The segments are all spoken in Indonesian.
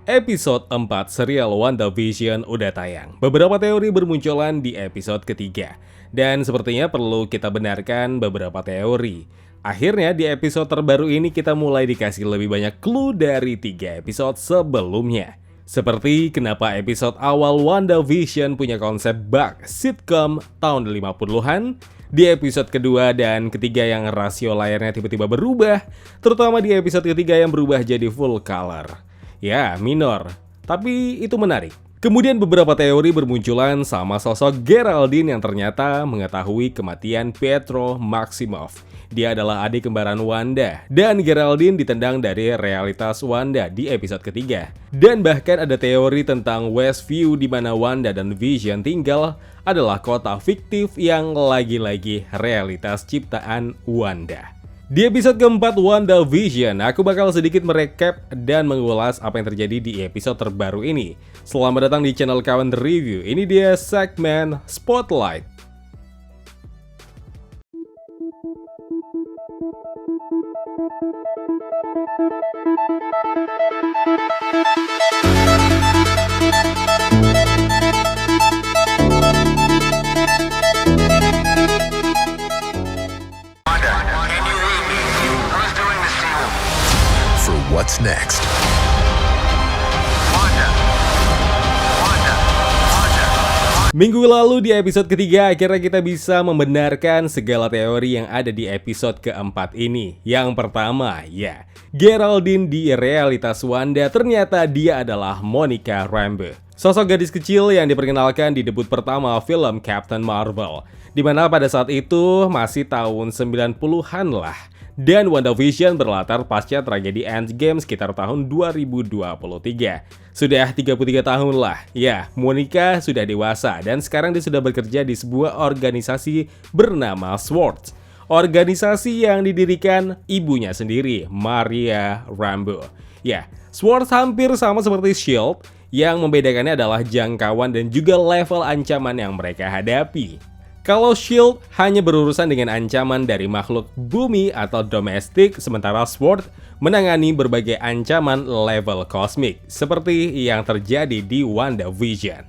Episode 4 serial WandaVision udah tayang. Beberapa teori bermunculan di episode ketiga. Dan sepertinya perlu kita benarkan beberapa teori. Akhirnya di episode terbaru ini kita mulai dikasih lebih banyak clue dari 3 episode sebelumnya. Seperti kenapa episode awal WandaVision punya konsep bug sitcom tahun 50-an, di episode kedua dan ketiga yang rasio layarnya tiba-tiba berubah, terutama di episode ketiga yang berubah jadi full color. Ya, minor, tapi itu menarik. Kemudian beberapa teori bermunculan sama sosok Geraldine yang ternyata mengetahui kematian Pietro Maximoff. Dia adalah adik kembaran Wanda, dan Geraldine ditendang dari realitas Wanda di episode ketiga. Dan bahkan ada teori tentang Westview di mana Wanda dan Vision tinggal adalah kota fiktif yang lagi-lagi realitas ciptaan Wanda. Di episode keempat WandaVision, aku bakal sedikit merecap dan mengulas apa yang terjadi di episode terbaru ini. Selamat datang di channel Kawan Review, ini dia segmen Spotlight. What's next? Minggu lalu di episode ketiga akhirnya kita bisa membenarkan segala teori yang ada di episode keempat ini. Yang pertama, ya, Geraldine di realitas Wanda ternyata dia adalah Monica Rambeau. Sosok gadis kecil yang diperkenalkan di debut pertama film Captain Marvel. Dimana pada saat itu masih tahun 90-an lah. Dan WandaVision berlatar pasca tragedi Endgame sekitar tahun 2023. Sudah 33 tahun lah. Ya, Monica sudah dewasa dan sekarang dia sudah bekerja di sebuah organisasi bernama SWORD. Organisasi yang didirikan ibunya sendiri, Maria Rambeau. Ya, SWORD hampir sama seperti SHIELD, yang membedakannya adalah jangkauan dan juga level ancaman yang mereka hadapi. Kalau SHIELD hanya berurusan dengan ancaman dari makhluk bumi atau domestik, sementara SWORD menangani berbagai ancaman level kosmik, seperti yang terjadi di WandaVision.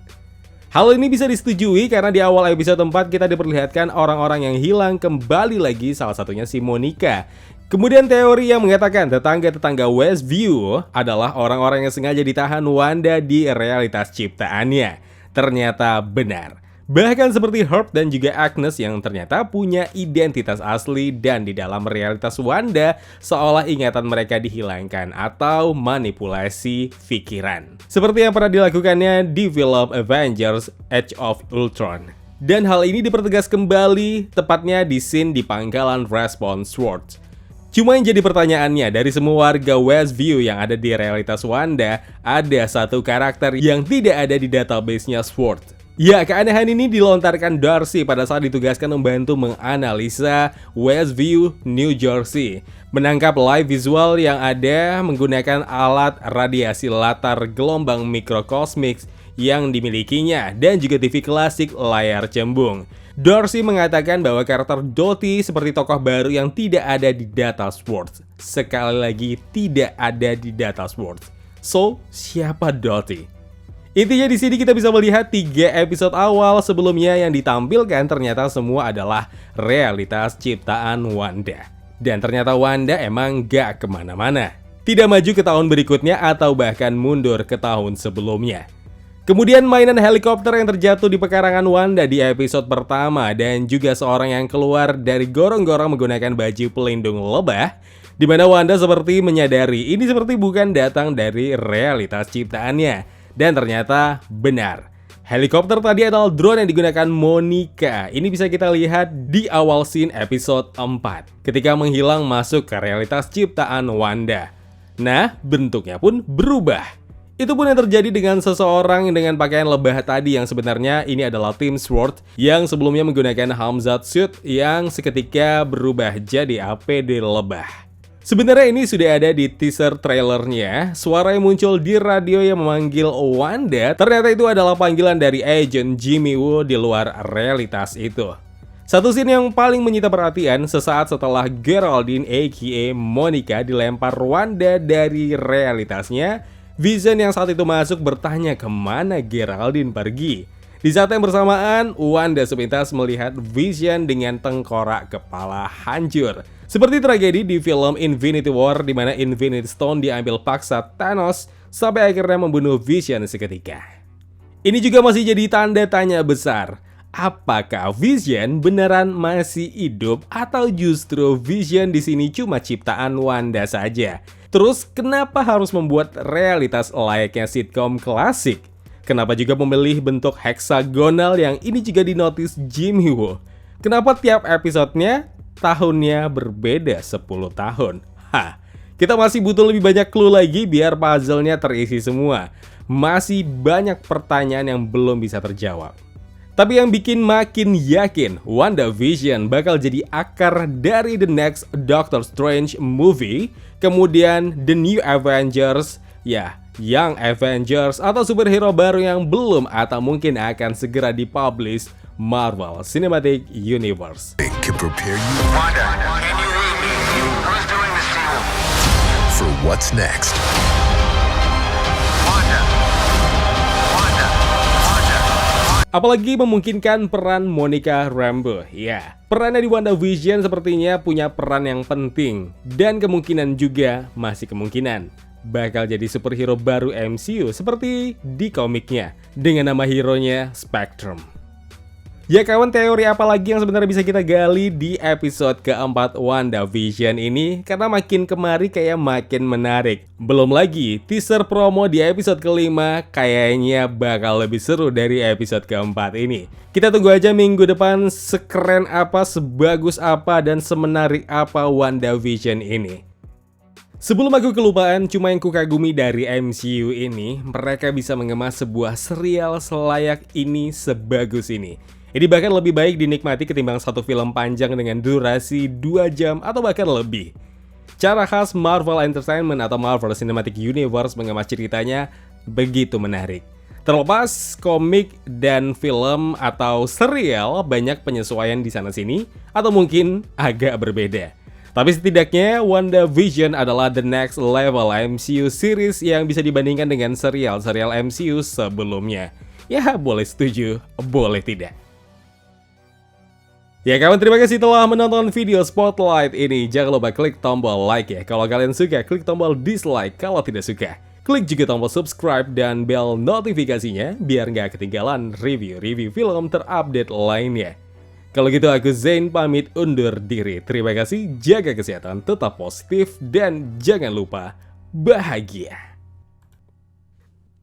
Hal ini bisa disetujui karena di awal episode 4 kita diperlihatkan orang-orang yang hilang kembali lagi, salah satunya si Monica. Kemudian teori yang mengatakan tetangga-tetangga Westview adalah orang-orang yang sengaja ditahan Wanda di realitas ciptaannya. Ternyata benar. Bahkan seperti Herb dan juga Agnes yang ternyata punya identitas asli dan di dalam realitas Wanda seolah ingatan mereka dihilangkan atau manipulasi pikiran. Seperti yang pernah dilakukannya di film Avengers Age of Ultron. Dan hal ini dipertegas kembali tepatnya di scene di pangkalan Respawn SWORD. Cuma yang jadi pertanyaannya, dari semua warga Westview yang ada di realitas Wanda, ada satu karakter yang tidak ada di database-nya SWORD. Ya, keanehan ini dilontarkan Darcy pada saat ditugaskan membantu menganalisa Westview, New Jersey. Menangkap live visual yang ada menggunakan alat radiasi latar gelombang mikrokosmik yang dimilikinya dan juga TV klasik layar cembung. Darcy mengatakan bahwa karakter Dottie seperti tokoh baru yang tidak ada di data SWORD. Sekali lagi, tidak ada di data SWORD. So, siapa Dottie? Intinya di sini kita bisa melihat 3 episode awal sebelumnya yang ditampilkan ternyata semua adalah realitas ciptaan Wanda. Dan ternyata Wanda emang gak kemana-mana. Tidak maju ke tahun berikutnya atau bahkan mundur ke tahun sebelumnya. Kemudian mainan helikopter yang terjatuh di pekarangan Wanda di episode pertama dan juga seorang yang keluar dari gorong-gorong menggunakan baju pelindung lebah, di mana Wanda seperti menyadari ini seperti bukan datang dari realitas ciptaannya. Dan ternyata benar. Helikopter tadi adalah drone yang digunakan Monica. Ini bisa kita lihat di awal scene episode 4. Ketika menghilang masuk ke realitas ciptaan Wanda. Nah, bentuknya pun berubah. Itu pun yang terjadi dengan seseorang dengan pakaian lebah tadi yang sebenarnya ini adalah tim SWORD yang sebelumnya menggunakan Hamzat suit yang seketika berubah jadi APD lebah. Sebenarnya ini sudah ada di teaser trailernya. Suara yang muncul di radio yang memanggil Wanda ternyata itu adalah panggilan dari agent Jimmy Woo di luar realitas itu. Satu scene yang paling menyita perhatian sesaat setelah Geraldine aka Monica dilempar Wanda dari realitasnya, Vision yang saat itu masuk bertanya kemana Geraldine pergi. Di saat yang bersamaan, Wanda sepintas melihat Vision dengan tengkorak kepala hancur. Seperti tragedi di film Infinity War di mana Infinity Stone diambil paksa Thanos sampai akhirnya membunuh Vision seketika. Ini juga masih jadi tanda tanya besar. Apakah Vision beneran masih hidup atau justru Vision di sini cuma ciptaan Wanda saja? Terus kenapa harus membuat realitas layaknya sitcom klasik? Kenapa juga memilih bentuk heksagonal yang ini juga dinotis Jimmy Woo? Kenapa tiap episodenya tahunnya berbeda 10 tahun? Kita masih butuh lebih banyak clue lagi biar puzzle-nya terisi semua. Masih banyak pertanyaan yang belum bisa terjawab. Tapi yang bikin makin yakin WandaVision bakal jadi akar dari the next Doctor Strange movie, kemudian The New Avengers, Young Avengers atau superhero baru yang belum atau mungkin akan segera dipublish Marvel Cinematic Universe. Can prepare you. Wanda, can you read me? Who's doing this to you? For what's next? Wanda. Apalagi memungkinkan peran Monica Rambeau. Perannya di WandaVision sepertinya punya peran yang penting dan kemungkinan juga masih kemungkinan bakal jadi superhero baru MCU seperti di komiknya dengan nama hero-nya Spectrum. Ya kawan, teori apa lagi yang sebenarnya bisa kita gali di episode keempat WandaVision ini? Karena makin kemari kayak makin menarik. Belum lagi, teaser promo di episode kelima kayaknya bakal lebih seru dari episode keempat ini. Kita tunggu aja minggu depan sekeren apa, sebagus apa, dan semenarik apa WandaVision ini. Sebelum aku kelupaan, cuma yang kukagumi dari MCU ini, mereka bisa mengemas sebuah serial selayak ini sebagus ini. Ini bahkan lebih baik dinikmati ketimbang satu film panjang dengan durasi 2 jam atau bahkan lebih. Cara khas Marvel Entertainment atau Marvel Cinematic Universe mengemas ceritanya begitu menarik. Terlepas komik dan film atau serial banyak penyesuaian di sana-sini atau mungkin agak berbeda. Tapi setidaknya WandaVision adalah the next level MCU series yang bisa dibandingkan dengan serial-serial MCU sebelumnya. Ya boleh setuju, boleh tidak. Ya kawan, terima kasih telah menonton video Spotlight ini. Jangan lupa klik tombol like ya kalau kalian suka, klik tombol dislike kalau tidak suka. Klik juga tombol subscribe dan bel notifikasinya biar nggak ketinggalan review-review film terupdate lainnya. Kalau gitu aku Zain pamit undur diri. Terima kasih, jaga kesehatan, tetap positif, dan jangan lupa bahagia.